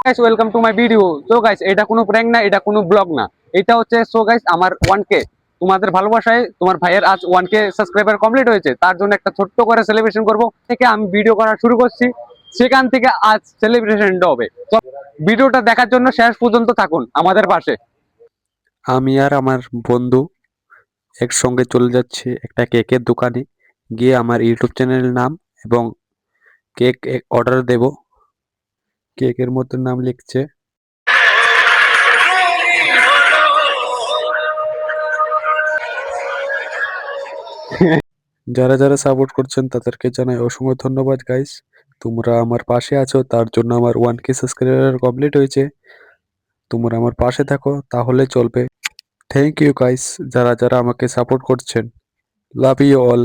Guys welcome to my video. So guys এটা কোনো prank না, এটা কোনো ব্লগ না, এটা হচ্ছে সো গাইস আমার 1K তোমাদের ভালোবাসায় তোমার ভাইয়ের আজ 1K সাবস্ক্রাইবার কমপ্লিট হয়েছে, তার জন্য একটা ছোট্ট করে সেলিব্রেশন করব। থেকে আমি ভিডিও করা শুরু করছি, সেখান থেকে আজ সেলিব্রেশনটা হবে। তো ভিডিওটা দেখার জন্য শেষ পর্যন্ত থাকুন আমাদের পাশে। আমি আর আমার বন্ধু একসঙ্গে চলে যাচ্ছি একটা কেকের দোকানে, গিয়ে আমার ইউটিউব চ্যানেলের নাম এবং কেক অর্ডার দেব। কেকের মধ্যে নাম লিখছে। যারা যারা সাপোর্ট করছেন তাদেরকে জানাই অসংখ্য ধন্যবাদ গাইস। তোমরা আমার পাশে আছো, তার জন্য আমার 1K সাবস্ক্রাইবার কমপ্লিট হয়েছে। তোমরা আমার পাশে থাকো তাহলে চলবে। থ্যাংক ইউ গাইস, যারা যারা আমাকে সাপোর্ট করছেন। Love you all.